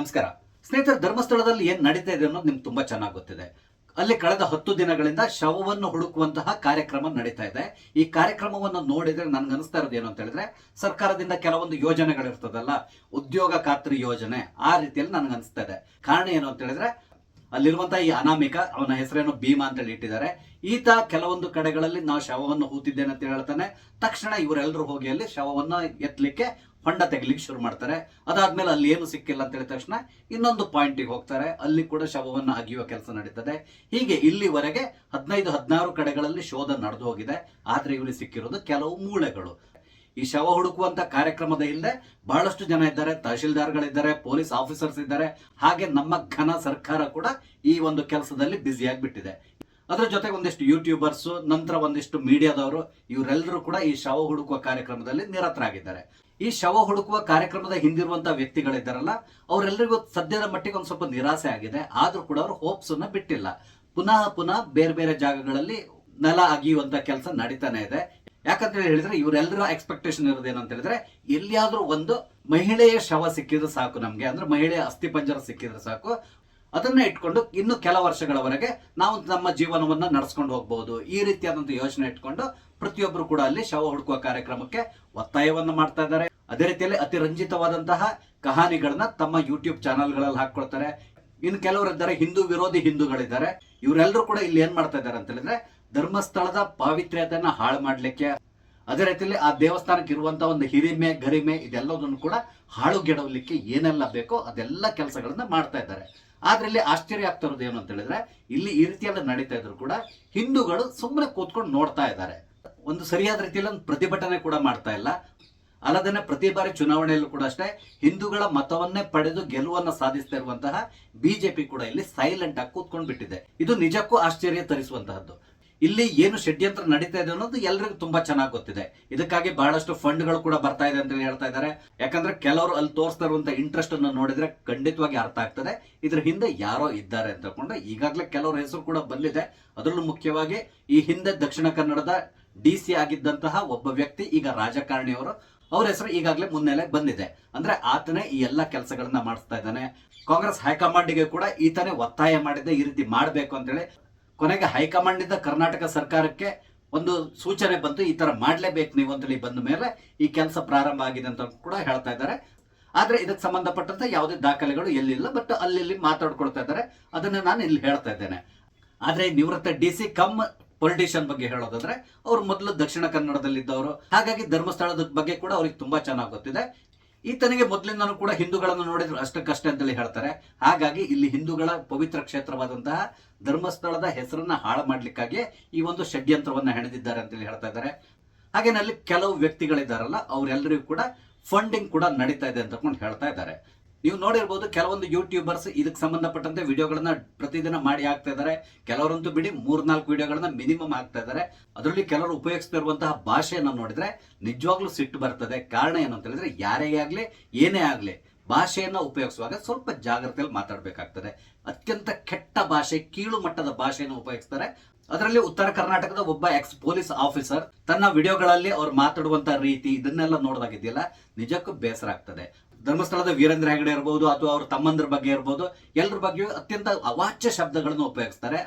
ನಮಸ್ಕಾರ ಸ್ನೇಹಿತರೆ, ಧರ್ಮಸ್ಥಳದಲ್ಲಿ ಏನ್ ನಡೀತಾ ಇದೆ ಅನ್ನೋದು ನಿಮ್ಗೆ ತುಂಬಾ ಚೆನ್ನಾಗಿ ಗೊತ್ತಿದೆ. ಅಲ್ಲಿ ಕಳೆದ 10 ದಿನಗಳಿಂದ ಶವವನ್ನು ಹುಡುಕುವಂತಹ ಕಾರ್ಯಕ್ರಮ ನಡೀತಾ ಇದೆ. ಈ ಕಾರ್ಯಕ್ರಮವನ್ನು ನೋಡಿದ್ರೆ ನನ್ಗೆ ಅನಿಸ್ತಾ ಇರೋದು ಏನು ಅಂತ ಹೇಳಿದ್ರೆ, ಸರ್ಕಾರದಿಂದ ಕೆಲವೊಂದು ಯೋಜನೆಗಳಿರ್ತದಲ್ಲ, ಉದ್ಯೋಗ ಖಾತ್ರಿ ಯೋಜನೆ, ಆ ರೀತಿಯಲ್ಲಿ ನನ್ಗೆ ಅನಿಸ್ತಾ ಇದೆ. ಕಾರಣ ಏನು ಅಂತ ಹೇಳಿದ್ರೆ, ಅಲ್ಲಿರುವಂತಹ ಈ ಅನಾಮಿಕ, ಅವನ ಹೆಸರೇನು ಭೀಮಾ ಅಂತ ಹೇಳಿ ಇಟ್ಟಿದ್ದಾರೆ. ಈತ ಕೆಲವೊಂದು ಕಡೆಗಳಲ್ಲಿ ನಾವು ಶವವನ್ನು ಹೂತಿದ್ದೇನೆ ಅಂತ ಹೇಳ್ತಾನೆ. ತಕ್ಷಣ ಇವರೆಲ್ಲರೂ ಹೋಗಿ ಅಲ್ಲಿ ಶವವನ್ನು ಎತ್ತಲಿಕ್ಕೆ ಹೊಂಡ ತೆಗಿಲಿಕ್ಕೆ ಶುರು ಮಾಡ್ತಾರೆ. ಅದಾದ್ಮೇಲೆ ಅಲ್ಲಿ ಏನು ಸಿಕ್ಕಿಲ್ಲ ಅಂತ ಹೇಳಿದ ತಕ್ಷಣ ಇನ್ನೊಂದು ಪಾಯಿಂಟಿಗೆ ಹೋಗ್ತಾರೆ. ಅಲ್ಲಿ ಕೂಡ ಶವವನ್ನು ಅಗಿಯುವ ಕೆಲಸ ನಡೀತದೆ. ಹೀಗೆ ಇಲ್ಲಿವರೆಗೆ 15-16 ಕಡೆಗಳಲ್ಲಿ ಶೋಧ ನಡೆದು ಹೋಗಿದೆ. ಆದ್ರೆ ಇವರಿಗೆ ಸಿಕ್ಕಿರೋದು ಕೆಲವು ಮೂಳೆಗಳು. ಈ ಶವ ಹುಡುಕುವಂತ ಕಾರ್ಯಕ್ರಮದ ಹಿಂದೆ ಬಹಳಷ್ಟು ಜನ ಇದ್ದಾರೆ. ತಹಶೀಲ್ದಾರ್ಗಳಿದ್ದಾರೆ, ಪೊಲೀಸ್ ಆಫೀಸರ್ಸ್ ಇದ್ದಾರೆ. ಹಾಗೆ ನಮ್ಮ ಘನ ಸರ್ಕಾರ ಕೂಡ ಈ ಒಂದು ಕೆಲಸದಲ್ಲಿ ಬ್ಯುಸಿಯಾಗಿ ಬಿಟ್ಟಿದೆ. ಅದ್ರ ಜೊತೆಗೆ ಒಂದಿಷ್ಟು ಯೂಟ್ಯೂಬರ್ಸ್, ನಂತರ ಒಂದಿಷ್ಟು ಮೀಡಿಯಾದವರು, ಇವರೆಲ್ಲರೂ ಕೂಡ ಈ ಶವ ಹುಡುಕುವ ಕಾರ್ಯಕ್ರಮದಲ್ಲಿ ನಿರತರಾಗಿದ್ದಾರೆ. ಈ ಶವ ಹುಡುಕುವ ಕಾರ್ಯಕ್ರಮದ ಹಿಂದಿರುವಂತಹ ವ್ಯಕ್ತಿಗಳಿದ್ದಾರಲ್ಲ, ಅವರೆಲ್ಲರಿಗೂ ಸದ್ಯದ ಮಟ್ಟಿಗೆ ಒಂದು ಸ್ವಲ್ಪ ನಿರಾಸೆ ಆಗಿದೆ. ಆದ್ರೂ ಕೂಡ ಅವರು ಹೋಪ್ಸ್ ಅನ್ನ ಬಿಟ್ಟಿಲ್ಲ. ಪುನಃ ಬೇರೆ ಬೇರೆ ಜಾಗಗಳಲ್ಲಿ ನೆಲ ಅಗಿಯುವಂತ ಕೆಲಸ ನಡೀತಾನೆ ಇದೆ. ಯಾಕಂತ ಹೇಳಿದ್ರೆ ಇವರೆಲ್ಲರ ಎಕ್ಸ್ಪೆಕ್ಟೇಷನ್ ಇರೋದು ಅಂತ ಹೇಳಿದ್ರೆ, ಎಲ್ಲಿಯಾದ್ರೂ ಒಂದು ಮಹಿಳೆಯ ಶವ ಸಿಕ್ಕಿದ್ರೆ ಸಾಕು ನಮ್ಗೆ, ಅಂದ್ರೆ ಮಹಿಳೆಯ ಅಸ್ಥಿಪಂಜರ ಸಿಕ್ಕಿದ್ರೆ ಸಾಕು, ಅದನ್ನ ಇಟ್ಕೊಂಡು ಇನ್ನು ಕೆಲ ವರ್ಷಗಳವರೆಗೆ ನಾವು ನಮ್ಮ ಜೀವನವನ್ನ ನಡೆಸ್ಕೊಂಡು ಹೋಗಬಹುದು. ಈ ರೀತಿಯಾದಂತ ಯೋಚನೆ ಇಟ್ಕೊಂಡು ಪ್ರತಿಯೊಬ್ಬರು ಕೂಡ ಅಲ್ಲಿ ಶವ ಹುಡುಕುವ ಕಾರ್ಯಕ್ರಮಕ್ಕೆ ಒತ್ತಾಯವನ್ನ ಮಾಡ್ತಾ ಇದ್ದಾರೆ. ಅದೇ ರೀತಿಯಲ್ಲಿ ಅತಿ ರಂಜಿತವಾದಂತಹ ಕಹಾನಿಗಳನ್ನ ತಮ್ಮ ಯೂಟ್ಯೂಬ್ ಚಾನೆಲ್ಗಳಲ್ಲಿ ಹಾಕೊಳ್ತಾರೆ. ಇನ್ನು ಕೆಲವರು ಇದ್ದಾರೆ ಹಿಂದೂ ವಿರೋಧಿ ಹಿಂದೂಗಳಿದ್ದಾರೆ. ಇವರೆಲ್ಲರೂ ಕೂಡ ಇಲ್ಲಿ ಏನ್ ಮಾಡ್ತಾ ಇದ್ದಾರೆ ಅಂತ ಹೇಳಿದ್ರೆ, ಧರ್ಮಸ್ಥಳದ ಪಾವಿತ್ರ್ಯತೆಯನ್ನ ಹಾಳು ಮಾಡ್ಲಿಕ್ಕೆ, ಅದೇ ರೀತಿಯಲ್ಲಿ ಆ ದೇವಸ್ಥಾನಕ್ಕೆ ಇರುವಂತಹ ಒಂದು ಹಿರಿಮೆ ಗರಿಮೆ ಇದೆಲ್ಲದನ್ನು ಕೂಡ ಹಾಳುಗೆಡವಲಿಕ್ಕೆ ಏನೆಲ್ಲ ಬೇಕೋ ಅದೆಲ್ಲ ಕೆಲಸಗಳನ್ನ ಮಾಡ್ತಾ ಇದ್ದಾರೆ. ಆದ್ರೆ ಇಲ್ಲಿ ಆಶ್ಚರ್ಯ ಆಗ್ತಾ ಇರೋದು ಏನು ಅಂತ ಹೇಳಿದ್ರೆ, ಇಲ್ಲಿ ಈ ರೀತಿಯೆಲ್ಲ ನಡೀತಾ ಇದ್ರು ಕೂಡ ಹಿಂದೂಗಳು ಸುಮ್ಮನೆ ಕೂತ್ಕೊಂಡು ನೋಡ್ತಾ ಇದ್ದಾರೆ. ಒಂದು ಸರಿಯಾದ ರೀತಿಯಲ್ಲಿ ಒಂದು ಪ್ರತಿಭಟನೆ ಕೂಡ ಮಾಡ್ತಾ ಇಲ್ಲ. ಅಲ್ಲದೇನೆ ಪ್ರತಿ ಬಾರಿ ಚುನಾವಣೆಯಲ್ಲೂ ಕೂಡ ಅಷ್ಟೇ ಹಿಂದೂಗಳ ಮತವನ್ನೇ ಪಡೆದು ಗೆಲುವನ್ನ ಸಾಧಿಸ್ತಾ ಇರುವಂತಹ ಬಿಜೆಪಿ ಕೂಡ ಇಲ್ಲಿ ಸೈಲೆಂಟ್ ಆಗಿ ಕೂತ್ಕೊಂಡು ಬಿಟ್ಟಿದೆ. ಇದು ನಿಜಕ್ಕೂ ಆಶ್ಚರ್ಯ ತರಿಸುವಂತಹದ್ದು. ಇಲ್ಲಿ ಏನು ಷಡ್ಯಂತ್ರ ನಡೀತಾ ಇದೆ ಅನ್ನೋದು ಎಲ್ರಿಗೂ ತುಂಬಾ ಚೆನ್ನಾಗಿ ಗೊತ್ತಿದೆ. ಇದಕ್ಕಾಗಿ ಬಹಳಷ್ಟು ಫಂಡ್ಗಳು ಕೂಡ ಬರ್ತಾ ಇದೆ ಅಂತ ಹೇಳ್ತಾ ಇದ್ದಾರೆ. ಯಾಕಂದ್ರೆ ಕೆಲವರು ಅಲ್ಲಿ ತೋರಿಸ್ತಾ ಇರುವಂತಹ ಇಂಟ್ರೆಸ್ಟ್ ಅನ್ನು ನೋಡಿದ್ರೆ ಖಂಡಿತವಾಗಿ ಅರ್ಥ ಆಗ್ತದೆ ಇದ್ರ ಹಿಂದೆ ಯಾರೋ ಇದ್ದಾರೆ ಅಂತ ಹೇಳ್ಕೊಂಡು. ಈಗಾಗಲೇ ಕೆಲವರ ಹೆಸರು ಕೂಡ ಬಂದಿದೆ. ಅದರಲ್ಲೂ ಮುಖ್ಯವಾಗಿ ಈ ಹಿಂದೆ ದಕ್ಷಿಣ ಕನ್ನಡದ DC ಆಗಿದ್ದಂತಹ ಒಬ್ಬ ವ್ಯಕ್ತಿ, ಈಗ ರಾಜಕಾರಣಿಯವರು, ಅವ್ರ ಹೆಸರು ಈಗಾಗಲೇ ಮುನ್ನೆಲೆ ಬಂದಿದೆ. ಅಂದ್ರೆ ಆತನೇ ಈ ಎಲ್ಲ ಕೆಲಸಗಳನ್ನ ಮಾಡಿಸ್ತಾ ಇದ್ದಾನೆ. ಕಾಂಗ್ರೆಸ್ ಹೈಕಮಾಂಡ್ಗೆ ಕೂಡ ಈತನೇ ಒತ್ತಾಯ ಮಾಡಿದ್ದೆ ಈ ರೀತಿ ಮಾಡಬೇಕು ಅಂತೇಳಿ. ಕೊನೆಗೆ ಹೈಕಮಾಂಡ್ ಇಂದ ಕರ್ನಾಟಕ ಸರ್ಕಾರಕ್ಕೆ ಒಂದು ಸೂಚನೆ ಬಂತು, ಈ ತರ ಮಾಡ್ಲೇಬೇಕು ನೀವು ಅಂತೇಳಿ. ಬಂದ ಮೇಲೆ ಈ ಕೆಲಸ ಪ್ರಾರಂಭ ಆಗಿದೆ ಅಂತ ಕೂಡ ಹೇಳ್ತಾ ಇದ್ದಾರೆ. ಆದ್ರೆ ಇದಕ್ಕೆ ಸಂಬಂಧಪಟ್ಟಂತ ಯಾವುದೇ ದಾಖಲೆಗಳು ಎಲ್ಲಿಲ್ಲ. ಬಟ್ ಅಲ್ಲಿ ಮಾತಾಡ್ಕೊಳ್ತಾ ಇದ್ದಾರೆ. ಅದನ್ನ ನಾನು ಇಲ್ಲಿ ಹೇಳ್ತಾ ಇದ್ದೇನೆ. ಆದ್ರೆ ನಿವೃತ್ತ DC ಕಮ್ ಪೊಲಿಟಿಷಿಯನ್ ಬಗ್ಗೆ ಹೇಳೋದಾದ್ರೆ, ಅವ್ರು ಮೊದಲು ದಕ್ಷಿಣ ಕನ್ನಡದಲ್ಲಿದ್ದವರು. ಹಾಗಾಗಿ ಧರ್ಮಸ್ಥಳದ ಬಗ್ಗೆ ಕೂಡ ಅವ್ರಿಗೆ ತುಂಬಾ ಚೆನ್ನಾಗಿ ಗೊತ್ತಿದೆ. ಈತನಿಗೆ ಮೊದಲಿಂದನೂ ಕೂಡ ಹಿಂದೂಗಳನ್ನು ನೋಡಿದ್ರು ಅಷ್ಟಕ್ಕಷ್ಟೇ ಅಂತೇಳಿ ಹೇಳ್ತಾರೆ. ಹಾಗಾಗಿ ಇಲ್ಲಿ ಹಿಂದೂಗಳ ಪವಿತ್ರ ಕ್ಷೇತ್ರವಾದಂತಹ ಧರ್ಮಸ್ಥಳದ ಹೆಸರನ್ನ ಹಾಳು ಮಾಡ್ಲಿಕ್ಕಾಗಿ ಈ ಒಂದು ಷಡ್ಯಂತ್ರವನ್ನ ಹೆಣೆದಿದ್ದಾರೆ ಅಂತೇಳಿ ಹೇಳ್ತಾ ಇದ್ದಾರೆ. ಹಾಗೇನೆ ಅಲ್ಲಿ ಕೆಲವು ವ್ಯಕ್ತಿಗಳಿದ್ದಾರಲ್ಲ, ಅವರೆಲ್ಲರಿಗೂ ಕೂಡ ಫಂಡಿಂಗ್ ಕೂಡ ನಡೀತಾ ಇದೆ ಅಂತ ಹೇಳ್ತಾ ಇದ್ದಾರೆ. ನೀವು ನೋಡಿರ್ಬೋದು, ಕೆಲವೊಂದು ಯೂಟ್ಯೂಬರ್ಸ್ ಇದಕ್ಕೆ ಸಂಬಂಧಪಟ್ಟಂತೆ ವಿಡಿಯೋಗಳನ್ನ ಪ್ರತಿದಿನ ಮಾಡಿ ಹಾಕ್ತಾ ಇದ್ದಾರೆ. ಕೆಲವರಂತೂ ಬಿಡಿ 3-4 ವಿಡಿಯೋಗಳನ್ನ ಮಿನಿಮಮ್ ಹಾಕ್ತಾ ಇದ್ದಾರೆ. ಅದರಲ್ಲಿ ಕೆಲವರು ಉಪಯೋಗಿಸ್ತಿರುವಂತಹ ಭಾಷೆಯನ್ನ ನೋಡಿದ್ರೆ ನಿಜವಾಗ್ಲೂ ಸಿಟ್ಟು ಬರ್ತದೆ. ಕಾರಣ ಏನು ಅಂತ ಹೇಳಿದ್ರೆ, ಯಾರೇ ಆಗ್ಲಿ ಏನೇ ಆಗ್ಲಿ ಭಾಷೆಯನ್ನ ಉಪಯೋಗಿಸುವಾಗ ಸ್ವಲ್ಪ ಜಾಗ್ರತೆಯಲ್ಲಿ ಮಾತಾಡಬೇಕಾಗ್ತದೆ. ಅತ್ಯಂತ ಕೆಟ್ಟ ಭಾಷೆ, ಕೀಳು ಮಟ್ಟದ ಭಾಷೆಯನ್ನು ಉಪಯೋಗಿಸ್ತಾರೆ. ಅದರಲ್ಲಿ ಉತ್ತರ ಕರ್ನಾಟಕದ ಒಬ್ಬ ಎಕ್ಸ್ ಪೊಲೀಸ್ ಆಫೀಸರ್ ತನ್ನ ವಿಡಿಯೋಗಳಲ್ಲಿ ಅವ್ರು ಮಾತಾಡುವಂತ ರೀತಿ, ಇದನ್ನೆಲ್ಲ ನೋಡಿದಾಗಿದೆಯಲ್ಲ, ನಿಜಕ್ಕೂ ಬೇಸರ ಆಗ್ತದೆ. ಧರ್ಮಸ್ಥಳದ ವೀರೇಂದ್ರ ಹೆಗಡೆ ಇರಬಹುದು ಅಥವಾ ಅವ್ರ ತಮ್ಮಂದ್ರ ಬಗ್ಗೆ ಇರಬಹುದು, ಎಲ್ಲರ ಬಗ್ಗೆ ಅತ್ಯಂತ ಅವಾಚ್ಯ ಶಬ್ದಗಳನ್ನು ಉಪಯೋಗಿಸ್ತಾರೆ.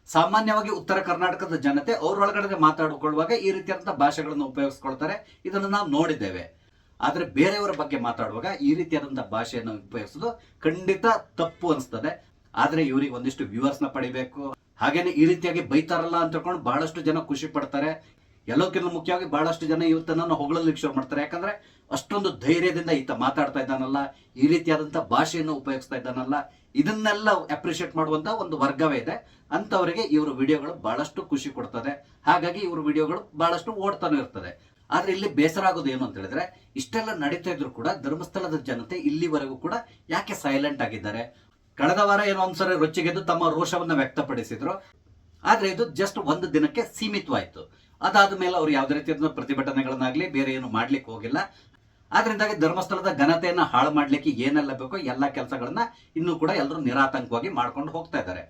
ಸಾಮಾನ್ಯವಾಗಿ ಉತ್ತರ ಕರ್ನಾಟಕದ ಜನತೆ ಅವ್ರೊಳಗಡೆ ಮಾತಾಡಿಕೊಳ್ಳುವಾಗ ಈ ರೀತಿಯಾದಂತಹ ಭಾಷೆಗಳನ್ನು ಉಪಯೋಗಿಸ್ಕೊಳ್ತಾರೆ. ಇದನ್ನು ನಾವು ನೋಡಿದ್ದೇವೆ. ಆದ್ರೆ ಬೇರೆಯವರ ಬಗ್ಗೆ ಮಾತಾಡುವಾಗ ಈ ರೀತಿಯಾದಂತಹ ಭಾಷೆಯನ್ನು ಉಪಯೋಗಿಸೋದು ಖಂಡಿತ ತಪ್ಪು ಅನಿಸ್ತದೆ. ಆದ್ರೆ ಇವರಿಗೆ ಒಂದಿಷ್ಟು ವ್ಯೂವರ್ಸ್ ನ ಪಡಿಬೇಕು. ಹಾಗೇನೆ ಈ ರೀತಿಯಾಗಿ ಬೈತಾರಲ್ಲ ಅಂತ ಹೇಳ್ಕೊಂಡು ಬಹಳಷ್ಟು ಜನ ಖುಷಿ ಪಡ್ತಾರೆ. ಎಲ್ಲಕ್ಕಿಂತ ಮುಖ್ಯವಾಗಿ ಬಹಳಷ್ಟು ಜನ ಇವತ್ತನ್ನ ಹೊಗಳಲಿಕ್ಕೆ ಶುರು ಮಾಡ್ತಾರೆ. ಯಾಕಂದ್ರೆ ಅಷ್ಟೊಂದು ಧೈರ್ಯದಿಂದ ಈತ ಮಾತಾಡ್ತಾ ಇದ್ದಾನಲ್ಲ, ಈ ರೀತಿಯಾದಂತಹ ಭಾಷೆಯನ್ನು ಉಪಯೋಗಿಸ್ತಾ ಇದ್ದಾನಲ್ಲ, ಇದನ್ನೆಲ್ಲ ಅಪ್ರಿಶಿಯೇಟ್ ಮಾಡುವಂತ ಒಂದು ವರ್ಗವೇ ಇದೆ. ಅಂತವರಿಗೆ ಇವರು ವಿಡಿಯೋಗಳು ಬಹಳಷ್ಟು ಖುಷಿ ಕೊಡ್ತದೆ. ಹಾಗಾಗಿ ಇವ್ರ ವಿಡಿಯೋಗಳು ಬಹಳಷ್ಟು ಓಡ್ತಾನೆ ಇರ್ತದೆ. ಆದ್ರೆ ಇಲ್ಲಿ ಬೇಸರ ಆಗೋದು ಏನು ಅಂತ ಹೇಳಿದ್ರೆ, ಇಷ್ಟೆಲ್ಲ ನಡೀತಾ ಇದ್ರು ಕೂಡ ಧರ್ಮಸ್ಥಳದ ಜನತೆ ಇಲ್ಲಿವರೆಗೂ ಕೂಡ ಯಾಕೆ ಸೈಲೆಂಟ್ ಆಗಿದ್ದಾರೆ? ಕಳೆದ ವಾರ ಏನೋ ಒಂದ್ಸರಿ ರೊಚ್ಚಿಗೆದ್ದು ತಮ್ಮ ರೋಷವನ್ನ ವ್ಯಕ್ತಪಡಿಸಿದ್ರು. ಆದ್ರೆ ಇದು ಜಸ್ಟ್ ಒಂದು ದಿನಕ್ಕೆ ಸೀಮಿತವಾಯ್ತು. ಅದಾದ ಮೇಲೆ ಅವ್ರು ಯಾವುದೇ ರೀತಿಯ ಪ್ರತಿಭಟನೆಗಳನ್ನಾಗ್ಲಿ ಬೇರೆ ಏನು ಮಾಡ್ಲಿಕ್ಕೆ ಹೋಗಿಲ್ಲ. ಆದ್ರಿಂದಾಗಿ ಧರ್ಮಸ್ಥಳದ ಘನತೆಯನ್ನ ಹಾಳು ಮಾಡ್ಲಿಕ್ಕೆ ಏನೆಲ್ಲ ಬೇಕೋ ಎಲ್ಲಾ ಕೆಲಸಗಳನ್ನ ಇನ್ನೂ ಕೂಡ ಎಲ್ಲರೂ ನಿರಾತಂಕವಾಗಿ ಮಾಡ್ಕೊಂಡು ಹೋಗ್ತಾ ಇದ್ದಾರೆ.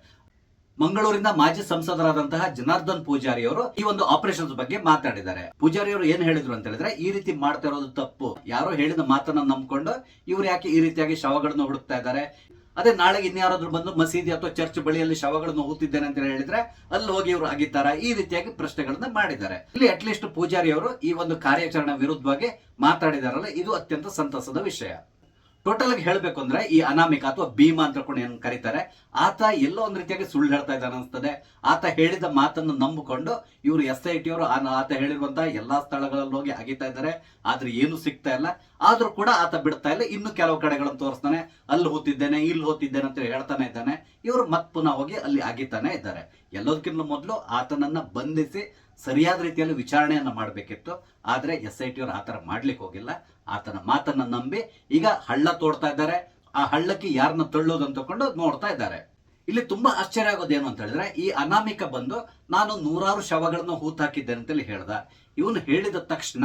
ಮಂಗಳೂರಿನ ಮಾಜಿ ಸಂಸದರಾದಂತಹ ಜನಾರ್ದನ್ ಪೂಜಾರಿ ಅವರು ಈ ಒಂದು ಆಪರೇಷನ್ಸ್ ಬಗ್ಗೆ ಮಾತಾಡಿದ್ದಾರೆ. ಪೂಜಾರಿ ಅವರು ಏನ್ ಹೇಳಿದ್ರು ಅಂತ ಹೇಳಿದ್ರೆ, ಈ ರೀತಿ ಮಾಡ್ತಾ ಇರೋದು ತಪ್ಪು. ಯಾರೋ ಹೇಳಿದ ಮಾತನ್ನ ನಂಬ್ಕೊಂಡು ಇವ್ರು ಯಾಕೆ ಈ ರೀತಿಯಾಗಿ ಶವಗಳನ್ನು ಹುಡುಕ್ತಾ ಇದ್ದಾರೆ. ಅದೇ ನಾಳೆಗೆ ಇನ್ಯಾರಾದ್ರೂ ಬಂದು ಮಸೀದಿ ಅಥವಾ ಚರ್ಚ್ ಬಳಿಯಲ್ಲಿ ಶವಗಳನ್ನು ಹೂತಿದ್ದೇನೆ ಅಂತ ಹೇಳಿದ್ರೆ ಅಲ್ಲಿ ಹೋಗಿ ಇವರು ಅಗಿತಾರ, ಈ ರೀತಿಯಾಗಿ ಪ್ರಶ್ನೆಗಳನ್ನ ಮಾಡಿದ್ದಾರೆ. ಇಲ್ಲಿ ಅಟ್ಲೀಸ್ಟ್ ಪೂಜಾರಿ ಅವರು ಈ ಒಂದು ಕಾರ್ಯಾಚರಣೆ ವಿರುದ್ಧವಾಗಿ ಮಾತಾಡಿದಾರಲ್ಲ, ಇದು ಅತ್ಯಂತ ಸಂತಸದ ವಿಷಯ. ಟೋಟಲ್ ಆಗಿ ಹೇಳ್ಬೇಕು ಅಂದ್ರೆ ಈ ಅನಾಮಿಕ ಅಥವಾ ಭೀಮಾ ಅಂತ ಕೂಡ ಏನ್ ಕರೀತಾರೆ, ಆತ ಎಲ್ಲೋ ಒಂದ್ ರೀತಿಯಾಗಿ ಸುಳ್ಳು ಹೇಳ್ತಾ ಇದ್ದಾನೆ ಅನಿಸ್ತದೆ. ಆತ ಹೇಳಿದ ಮಾತನ್ನು ನಂಬಿಕೊಂಡು ಇವರು SIT ಅವರು ಆತ ಹೇಳಿರುವಂತಹ ಎಲ್ಲಾ ಸ್ಥಳಗಳಲ್ಲಿ ಹೋಗಿ ಅಗಿತಾ ಇದ್ದಾರೆ. ಆದ್ರೆ ಏನು ಸಿಗ್ತಾ ಇಲ್ಲ. ಆದ್ರೂ ಕೂಡ ಆತ ಬಿಡ್ತಾ ಇಲ್ಲ. ಇನ್ನು ಕೆಲವು ಕಡೆಗಳನ್ನು ತೋರಿಸ್ತಾನೆ, ಅಲ್ಲಿ ಹೋತಿದ್ದೇನೆ ಇಲ್ಲಿ ಹೋತಿದ್ದೇನೆ ಅಂತ ಹೇಳ್ತಾನೆ ಇದ್ದಾನೆ. ಇವರು ಮತ್ ಪುನಃ ಹೋಗಿ ಅಲ್ಲಿ ಅಗಿತಾನೆ ಇದ್ದಾರೆ. ಎಲ್ಲದಕ್ಕಿಂತ ಮೊದಲು ಆತನನ್ನ ಬಂಧಿಸಿ ಸರಿಯಾದ ರೀತಿಯಲ್ಲಿ ವಿಚಾರಣೆಯನ್ನ ಮಾಡಬೇಕಿತ್ತು. ಆದ್ರೆ SIT ಅವರು ಆತರ ಮಾಡ್ಲಿಕ್ಕೆ ಹೋಗಿಲ್ಲ. ಆತನ ಮಾತನ್ನ ನಂಬಿ ಈಗ ಹಳ್ಳ ತೋಡ್ತಾ ಇದ್ದಾರೆ. ಆ ಹಳ್ಳಕ್ಕೆ ಯಾರನ್ನ ತಳ್ಳೋದು ಅಂತ ತಕೊಂಡು ನೋಡ್ತಾ ಇದ್ದಾರೆ. ಇಲ್ಲಿ ತುಂಬಾ ಆಶ್ಚರ್ಯ ಆಗೋದೇನು ಅಂತ ಹೇಳಿದ್ರೆ, ಈ ಅನಾಮಿಕ ಬಂದು ನಾನು 100 ಶವಗಳನ್ನು ಹೂತಾಕಿದ್ದೇನೆ ಅಂತೇಳಿ ಹೇಳ್ದ. ಇವನು ಹೇಳಿದ ತಕ್ಷಣ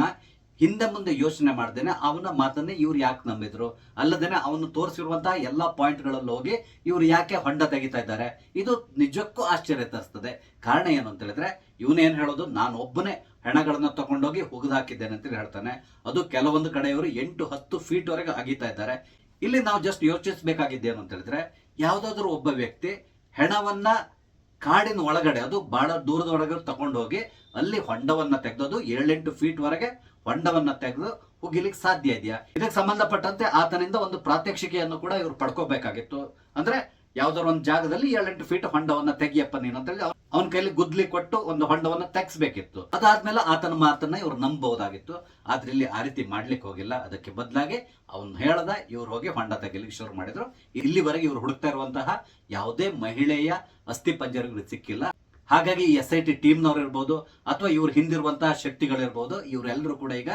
ಹಿಂದೆ ಮುಂದೆ ಯೋಚನೆ ಮಾಡ್ದೇನೆ ಅವನ ಮಾತನ್ನೇ ಇವ್ರು ಯಾಕೆ ನಂಬಿದ್ರು, ಅಲ್ಲದೇನೆ ಅವನು ತೋರಿಸಿರುವಂತಹ ಎಲ್ಲಾ ಪಾಯಿಂಟ್ಗಳಲ್ಲಿ ಹೋಗಿ ಇವ್ರು ಯಾಕೆ ಹೊಂಡ ತೆಗಿತಾ ಇದ್ದಾರೆ. ಇದು ನಿಜಕ್ಕೂ ಆಶ್ಚರ್ಯ ತರಿಸ್ತದೆ. ಕಾರಣ ಏನು ಅಂತ ಹೇಳಿದ್ರೆ, ಇವನೇನ್ ಹೇಳೋದು, ನಾನು ಒಬ್ಬನೇ ಹೆಣಗಳನ್ನ ತಗೊಂಡೋಗಿ ಹುಗಿದು ಹಾಕಿದ್ದೇನೆ ಅಂತ ಹೇಳ್ತಾನೆ. ಅದು ಕೆಲವೊಂದು ಕಡೆಯವರು 8-10 ಫೀಟ್ ವರೆಗೆ ಅಗಿತಾ ಇದ್ದಾರೆ. ಇಲ್ಲಿ ನಾವು ಜಸ್ಟ್ ಯೋಚಿಸಬೇಕಾಗಿದ್ದೇನು ಅಂತ ಹೇಳಿದ್ರೆ, ಯಾವ್ದಾದ್ರು ಒಬ್ಬ ವ್ಯಕ್ತಿ ಹೆಣವನ್ನ ಕಾಡಿನ ಒಳಗಡೆ, ಅದು ಬಹಳ ದೂರದ ಒಳಗಡೆ ತಗೊಂಡೋಗಿ ಅಲ್ಲಿ ಹೊಂಡವನ್ನ ತೆಗೆದು 7-8 ಫೀಟ್ ವರೆಗೆ ಹೊಂಡವನ್ನ ತೆಗೆದು ಹೋಗಿಲಿಕ್ಕೆ ಸಾಧ್ಯ ಇದೆಯಾ? ಇದಕ್ಕೆ ಸಂಬಂಧಪಟ್ಟಂತೆ ಆತನಿಂದ ಒಂದು ಪ್ರಾತ್ಯಕ್ಷಿಕೆಯನ್ನು ಕೂಡ ಇವರು ಪಡ್ಕೋಬೇಕಾಗಿತ್ತು. ಅಂದ್ರೆ ಯಾವ್ದಾದ್ರು ಒಂದು ಜಾಗದಲ್ಲಿ 7-8 ಫೀಟ್ ಹೊಂಡವನ್ನ ತೆಗಿಯಪ್ಪ ನೀನು ಅಂತ ಹೇಳಿ ಅವನ ಕೈಲಿ ಗುದ್ಲಿ ಕೊಟ್ಟು ಒಂದು ಹೊಂಡವನ್ನ ತೆಗ್ಸ್ಬೇಕಿತ್ತು. ಅದಾದ್ಮೇಲೆ ಆತನ ಮಾತನ್ನ ಇವ್ರು ನಂಬಬಹುದಾಗಿತ್ತು. ಆದ್ರೆ ಇಲ್ಲಿ ಆ ರೀತಿ ಮಾಡ್ಲಿಕ್ಕೆ ಹೋಗಿಲ್ಲ. ಅದಕ್ಕೆ ಬದಲಾಗಿ ಅವನು ಹೇಳ್ದ, ಇವ್ರು ಹೋಗಿ ಹೊಂಡ ತೆಗಿಲಿಕ್ಕೆ ಶುರು ಮಾಡಿದ್ರು. ಇಲ್ಲಿವರೆಗೆ ಇವ್ರು ಹುಡುಕ್ತಾ ಇರುವಂತಹ ಯಾವುದೇ ಮಹಿಳೆಯ ಅಸ್ಥಿ ಪಂಜರಗಳು ಸಿಕ್ಕಿಲ್ಲ. ಹಾಗಾಗಿ ಈ SIT ಟೀಮ್ನವ್ರು ಇರ್ಬೋದು ಅಥವಾ ಇವ್ರ ಹಿಂದಿರುವಂತಹ ಶಕ್ತಿಗಳಿರ್ಬೋದು, ಇವರೆಲ್ಲರೂ ಕೂಡ ಈಗ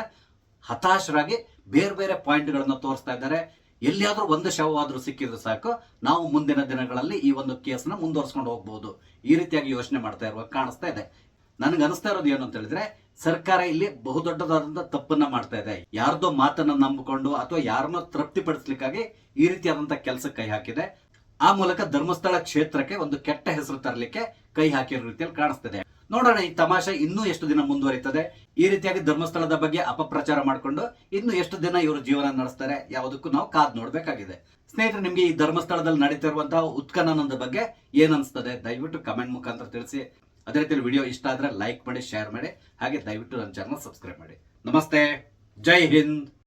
ಹತಾಶರಾಗಿ ಬೇರೆ ಬೇರೆ ಪಾಯಿಂಟ್ಗಳನ್ನ ತೋರಿಸ್ತಾ ಇದ್ದಾರೆ. ಎಲ್ಲಿಯಾದ್ರೂ ಒಂದು ಶವವಾದ್ರೂ ಸಿಕ್ಕಿದ್ರು ಸಾಕು, ನಾವು ಮುಂದಿನ ದಿನಗಳಲ್ಲಿ ಈ ಒಂದು ಕೇಸ್ನ ಮುಂದುವರ್ಸ್ಕೊಂಡು ಹೋಗ್ಬಹುದು, ಈ ರೀತಿಯಾಗಿ ಯೋಚನೆ ಮಾಡ್ತಾ ಇರುವಾಗ ಕಾಣಿಸ್ತಾ ಇದೆ. ನನ್ಗೆ ಅನಿಸ್ತಾ ಇರೋದು ಏನು ಅಂತ ಹೇಳಿದ್ರೆ, ಸರ್ಕಾರ ಇಲ್ಲಿ ಬಹುದೊಡ್ಡದಾದಂತಹ ತಪ್ಪನ್ನ ಮಾಡ್ತಾ ಇದೆ. ಯಾರ್ದೋ ಮಾತನ್ನ ನಂಬಿಕೊಂಡು ಅಥವಾ ಯಾರನ್ನೋ ತೃಪ್ತಿಪಡಿಸ್ಲಿಕ್ಕಾಗಿ ಈ ರೀತಿಯಾದಂತಹ ಕೆಲಸಕ್ಕೆ ಕೈ ಹಾಕಿದೆ. ಆ ಮೂಲಕ ಧರ್ಮಸ್ಥಳ ಕ್ಷೇತ್ರಕ್ಕೆ ಒಂದು ಕೆಟ್ಟ ಹೆಸರು ತರಲಿಕ್ಕೆ ಕೈ ಹಾಕಿರೋ ರೀತಿಯಲ್ಲಿ ಕಾಣಿಸ್ತಿದೆ. ನೋಡೋಣ ಈ ತಮಾಷೆ ಇನ್ನೂ ಎಷ್ಟು ದಿನ ಮುಂದುವರಿತದೆ. ಈ ರೀತಿಯಾಗಿ ಧರ್ಮಸ್ಥಳದ ಬಗ್ಗೆ ಅಪಪ್ರಚಾರ ಮಾಡಿಕೊಂಡು ಇನ್ನು ಎಷ್ಟು ದಿನ ಇವರು ಜೀವನ ನಡೆಸ್ತಾರೆ, ಯಾವುದಕ್ಕೂ ನಾವು ಕಾದ್ ನೋಡ್ಬೇಕಾಗಿದೆ. ಸ್ನೇಹಿತರೆ, ನಿಮ್ಗೆ ಈ ಧರ್ಮಸ್ಥಳದಲ್ಲಿ ನಡೀತಾ ಇರುವಂತಹ ಉತ್ಖನನದ ಬಗ್ಗೆ ಏನ್ ಅನ್ಸ್ತದೆ ದಯವಿಟ್ಟು ಕಮೆಂಟ್ ಮುಖಾಂತರ ತಿಳಿಸಿ. ಅದೇ ರೀತಿ ವಿಡಿಯೋ ಇಷ್ಟ ಆದ್ರೆ ಲೈಕ್ ಮಾಡಿ, ಶೇರ್ ಮಾಡಿ, ಹಾಗೆ ದಯವಿಟ್ಟು ನನ್ನ ಚಾನಲ್ ಸಬ್ಸ್ಕ್ರೈಬ್ ಮಾಡಿ. ನಮಸ್ತೆ, ಜೈ ಹಿಂದ್.